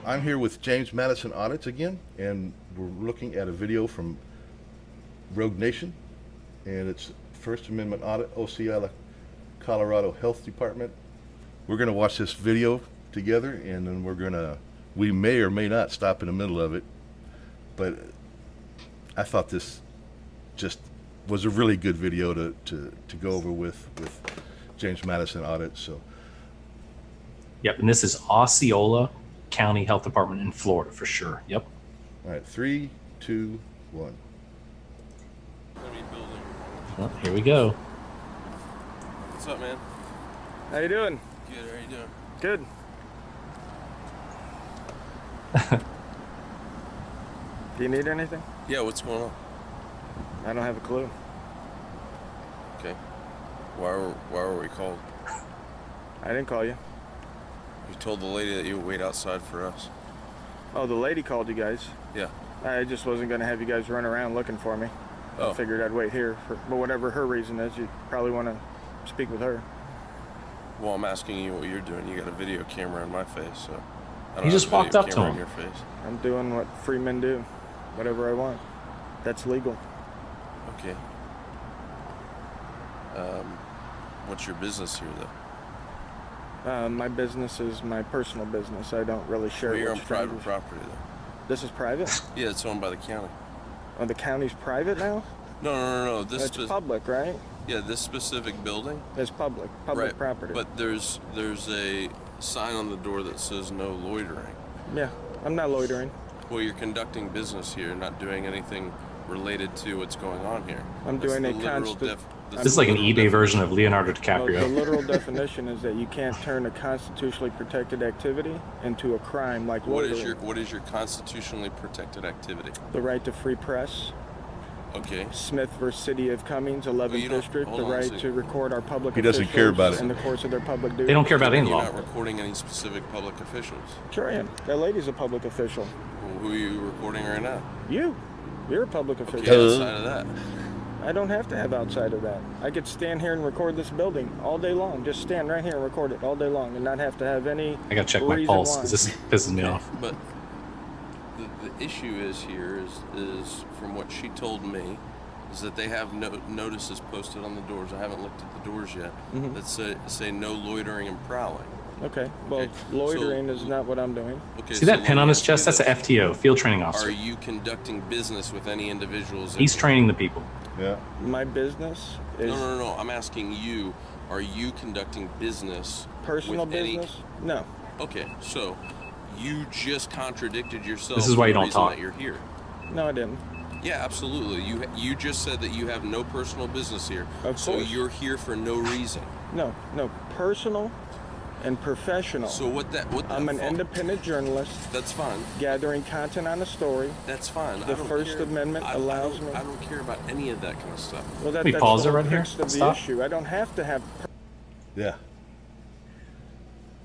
I'm here with James Madison Audits again, and we're looking at a video from Rogue Nation, and it's First Amendment Audit, Osceola, Colorado Health Department. We're going to watch this video together, and then we may or may not stop in the middle of it, but I thought this just was a really good video to go over with James Madison Audit. So. Yep, and this is Osceola County Health Department in Florida for sure. Yep. All right, 3, 2, 1. Well, here we go. What's up, man? How you doing? Good, how you doing? Good. Do you need anything? Yeah, what's going on? I don't have a clue. Okay. Why were we called? I didn't call you. You told the lady that you would wait outside for us. Oh, the lady called you guys. Yeah. I just wasn't going to have you guys run around looking for me. Oh. I figured I'd wait here. But whatever her reason is, you probably want to speak with her. Well, I'm asking you what you're doing. You got a video camera in my face, so I don't You just have a walked video up to camera him. in your face. I'm doing what free men do. Whatever I want. That's legal. Okay. What's your business here, though? My business is my personal business. I don't really share Well, it you're with on private strangers. property, though. This is private? Yeah, it's owned by the county. Oh, the county's private now? No. It's public, right? Yeah, this specific building. It's public Right, property. But there's a sign on the door that says no loitering. Yeah, I'm not loitering. Well, you're conducting business here, not doing anything related to what's going on here. I'm That's doing the a literal constant. This is like an eBay version of Leonardo The DiCaprio. literal definition is that you can't turn a constitutionally protected activity into a crime like What loitering. is your constitutionally protected activity? The right to free press, Okay. Smith versus City of Cummings, 11th Well, you don't- District, hold the on a right second. to record our public He doesn't officials care about it. in the course of their public duty. They don't care about any You're law. not recording any specific public officials. Sure I am. That lady's a public official. Well, who are you recording right now? You're a public official. Okay, outside of that. I don't have to have outside of that. I could stand here and record this building all day long. Just stand right here and record it all day long and not have to have any I gotta check my reason pulse why. because this pisses me off. But the issue is here is from what she told me, is that they have notices posted on the doors. I haven't looked at the doors yet. Mhm. That say no loitering and prowling. Okay, well, Okay, loitering so- is not what I'm doing. Okay. See so that let pin me on his ask you chest? That's this. an FTO, Field Training Are Officer. you conducting business with any individuals? He's training the people. Yeah. My business is No. I'm asking you. Are you conducting business? personal with any- business. No, Okay, so you just contradicted yourself. This is why for you the don't reason talk. That you're here. no, I didn't. Yeah, absolutely. You just said that you have no personal business here. Of so course. you're here for no reason. No, personal and professional. So what that I'm an fall- independent journalist That's fine. gathering content on a story. That's fine. I The don't First care. Amendment allows me. I don't care about any of that kind of stuff. Well, we that's pause the it whole right here? crux of the Stop. issue. I don't have to have. Yeah.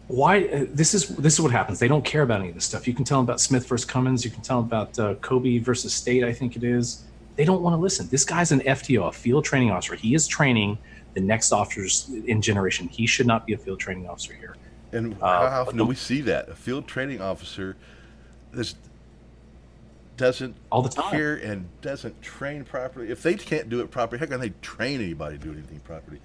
Why? This is what happens. They don't care about any of this stuff. You can tell them about Smith versus Cummins. You can tell them about Kobe versus State. I think it is. They don't want to listen. This guy's an FTO, a field training officer. He is training the next officers in generation. He should not be a field training officer here. And how often do we see that? A field training officer doesn't All the time. care and doesn't train properly. If they can't do it properly, how can they train anybody to do anything properly?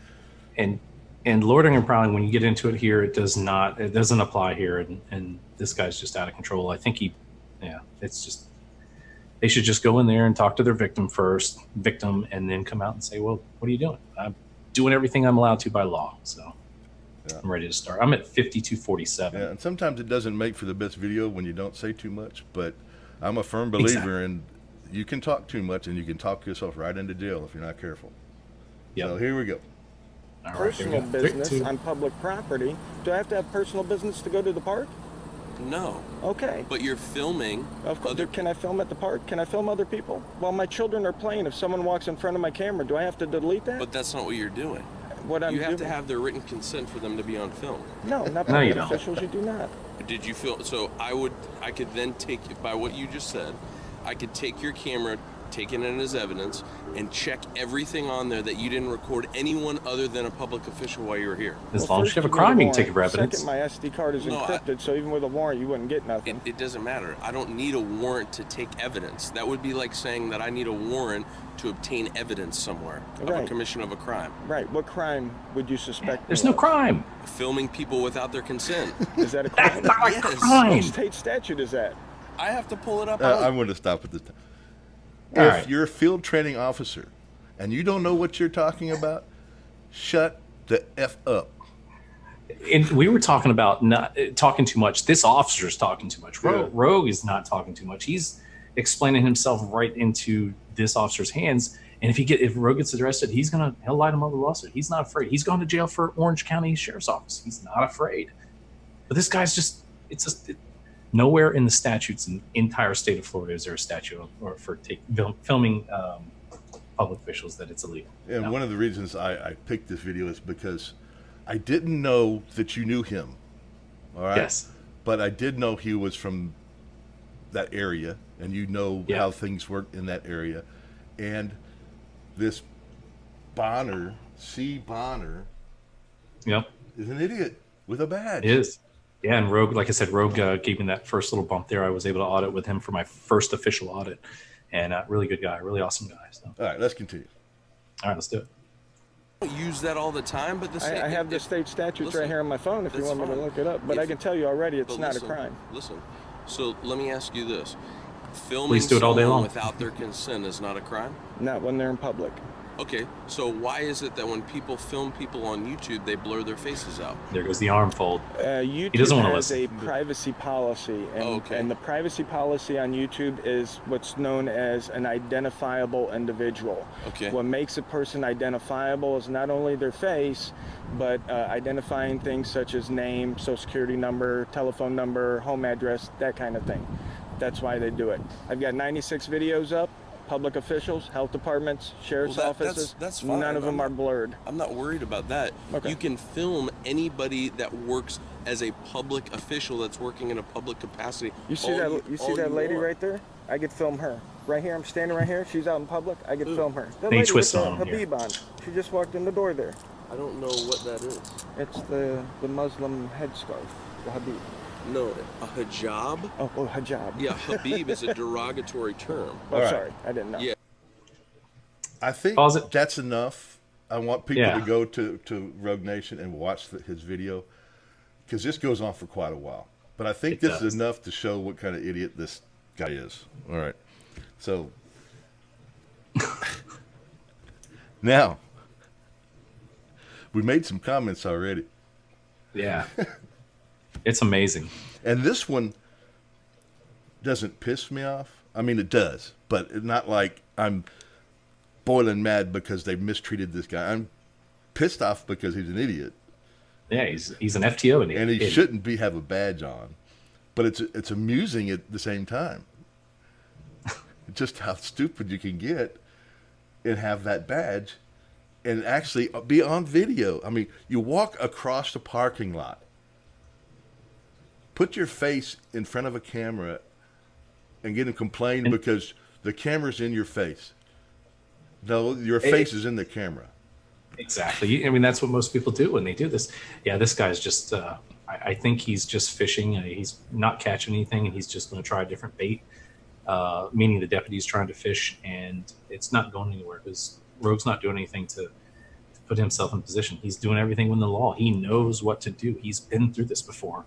And loitering and prowling, when you get into it here, it doesn't apply here. And this guy's just out of control. I think it's just, they should just go in there and talk to their victim, and then come out and say, well, what are you doing? I'm doing everything I'm allowed to by law. So Yeah. I'm ready to start. I'm at 5247. Yeah, and sometimes it doesn't make for the best video when you don't say too much, but I'm a firm believer in you can talk too much and you can talk yourself right into jail if you're not careful. Yep. So here we go. All right, here we Personal go. business 3, 2. on public property. Do I have to have personal business to go to the park? No, Okay. but you're filming. Of course. other- Can I film at the park? Can I film other people? While my children are playing, if someone walks in front of my camera, do I have to delete that? But that's not what you're doing. What I'm You have to doing- have their written consent for them to be on film. No, not No, you public don't. officials. You do not. Did you feel so? I could then take, by what you just said, I could take your camera taken in as evidence, and check everything on there that you didn't record anyone other than a public official while you were here. As Well, long as first you have a need crime, you can warrant. take it for evidence. Second, my SD card is No, encrypted, so even with a warrant, you wouldn't get nothing. It doesn't matter. I don't need a warrant to take evidence. That would be like saying that I need a warrant to obtain evidence somewhere of a Right. commission of a crime. Right. What crime would you suspect? There's me no of? crime. Filming people without their consent. Is that a That's crime? not a Yes. What crime. state statute is that? I have to pull it up. I'm going to stop at this time. All If right. you're a field training officer and you don't know what you're talking about, shut the F up. And we were talking about not talking too much. This officer's talking too much. Yeah. Rogue is not talking too much. He's explaining himself right into this officer's hands. And if Rogue gets arrested, he'll light him up with a lawsuit. He's not afraid. He's gone to jail for Orange County Sheriff's Office. He's not afraid. But this guy's nowhere in the statutes in the entire state of Florida is there a statute for filming public officials that it's illegal. And No. one of the reasons I picked this video is because I didn't know that you knew him. All right. Yes. But I did know he was from that area, and you know Yeah. how things work in that area. And this Bonar, C Bonar, Yep. is an idiot with a badge. It is. Yeah, and Rogue, like I said, Rogue gave me that first little bump there. I was able to audit with him for my first official audit, and really good guy, really awesome guy. So, All right, let's continue. all right, let's do it. I don't use that all the time, but the state, I have the state statutes listen, right here on my phone if you that's want me to fine. look it up. But I If- can tell you already it's but not listen, a crime. Listen, so let me ask you this: filming Please do it all day someone long. without their consent is not a crime? Not when they're in public. Okay, so why is it that when people film people on YouTube, they blur their faces out? There goes the arm fold. YouTube doesn't wanna has a listen. privacy policy, and, Oh, okay. and the privacy policy on YouTube is what's known as an identifiable individual. Okay. What makes a person identifiable is not only their face, but identifying things such as name, social security number, telephone number, home address, that kind of thing. That's why they do it. I've got 96 videos up. Public officials, health departments, sheriff's Well, offices. that's fine. None of them I'm are blurred. I'm not worried about that. Okay. You can film anybody that works as a public official that's working in a public capacity. You see all that? You see all that lady want. right there? I could film her. Right here, I'm standing right here. She's out in public. I could film her. That They lady twist with the on 'em here. Habib on. She just walked in the door there. I don't know what that is. It's the Muslim headscarf, the Habib. No, a hijab? Oh, hijab. Yeah, Habib is a derogatory term. Oh, All right. sorry, I didn't know. Yeah. I think Pause it. that's enough. I want people Yeah. to go to Rogue Nation and watch his video, because this goes on for quite a while. But I think It this does. is enough to show what kind of idiot this guy is. All right. So now we made some comments already. Yeah. It's amazing. And this one doesn't piss me off. I mean, it does, but it's not like I'm boiling mad because they mistreated this guy. I'm pissed off because he's an idiot, Yeah, he's an FTO and and he shouldn't have a badge on. But it's amusing at the same time. Just how stupid you can get and have that badge and actually be on video. I mean, you walk across the parking lot, put your face in front of a camera and get him complain because the camera's in your face. No, your face is in the camera. Exactly. I mean, that's what most people do when they do this. Yeah, this guy's just, I think he's just fishing. He's not catching anything, and he's just going to try a different bait, meaning the deputy's trying to fish, and it's not going anywhere because Rogue's not doing anything to put himself in position. He's doing everything within the law. He knows what to do. He's been through this before.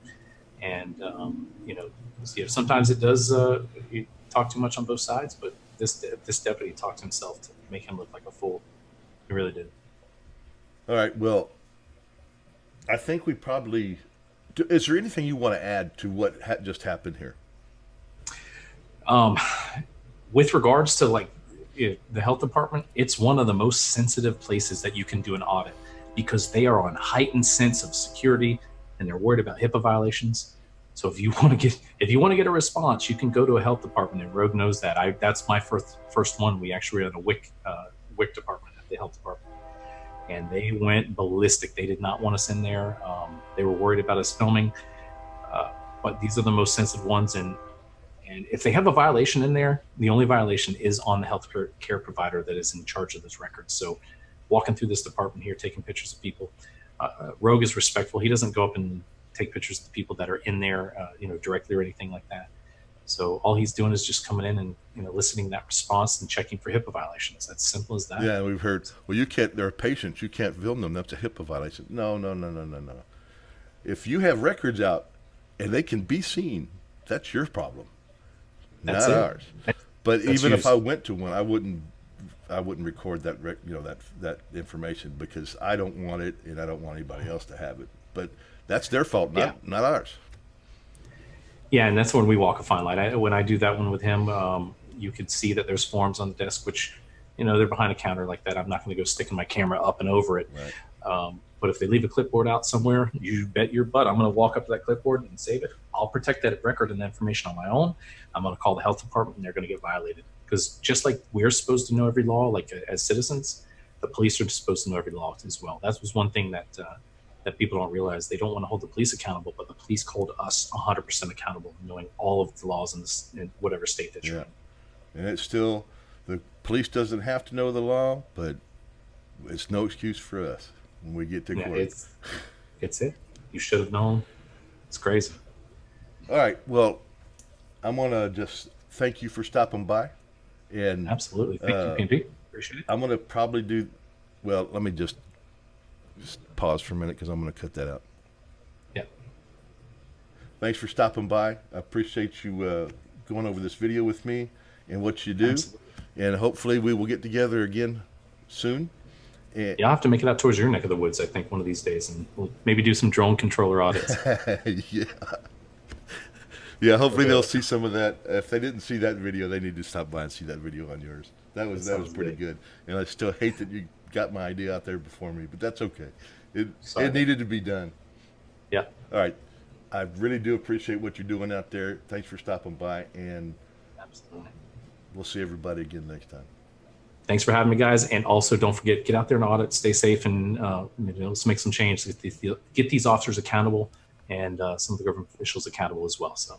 And, sometimes it does you talk too much on both sides, but this deputy talked himself to make him look like a fool. He really did. All right, well, I think we probably... Is there anything you want to add to what just happened here? With regards to the health department, it's one of the most sensitive places that you can do an audit because they are on heightened sense of security and they're worried about HIPAA violations. So if you want to get a response, you can go to a health department, and Rogue knows that. That's my first one. We actually were in a WIC department at the health department, and they went ballistic. They did not want us in there. They were worried about us filming, but these are the most sensitive ones, and And if they have a violation in there, the only violation is on the health care provider that is in charge of those records. So walking through this department here, taking pictures of people, Rogue is respectful. He doesn't go up and take pictures of the people that are in there, directly or anything like that. So all he's doing is just coming in and, listening that response and checking for HIPAA violations. That's simple as that. Yeah, we've heard, well, you can't, there are patients, you can't film them. That's a HIPAA violation. No. If you have records out and they can be seen, that's your problem, not ours. But even if I went to one, I wouldn't record that, that information, because I don't want it and I don't want anybody else to have it. But that's their fault, not ours. Yeah, and that's when we walk a fine line. When I do that one with him, you could see that there's forms on the desk, which, they're behind a counter like that. I'm not going to go sticking my camera up and over it. Right. But if they leave a clipboard out somewhere, you bet your butt I'm going to walk up to that clipboard and save it. I'll protect that record and that information on my own. I'm going to call the health department, and they're going to get violated. Because just like we're supposed to know every law, like as citizens, the police are supposed to know every law as well. That was one thing that people don't realize. They don't want to hold the police accountable, but the police hold us 100% accountable, knowing all of the laws in whatever state that you're in. And it's still, the police doesn't have to know the law, but it's no excuse for us when we get to court. It's it. You should have known. It's crazy. All right. Well, I'm going to just thank you for stopping by. And absolutely. Thank you, PNP. Appreciate it. I'm going to probably let me just pause for a minute, because I'm going to cut that out. Yeah. Thanks for stopping by. I appreciate you going over this video with me and what you do. Absolutely. And hopefully we will get together again soon. And I'll have to make it out towards your neck of the woods, I think, one of these days, and we'll maybe do some drone controller audits. Yeah, hopefully they'll see some of that. If they didn't see that video, they need to stop by and see that video on yours. That was pretty good. And I still hate that you got my idea out there before me, but that's okay. It needed to be done. Yeah. All right. I really do appreciate what you're doing out there. Thanks for stopping by, and absolutely. We'll see everybody again next time. Thanks for having me, guys. And also, don't forget, get out there and audit, stay safe, and let's make some change. Get these officers accountable, and some of the government officials accountable as well. So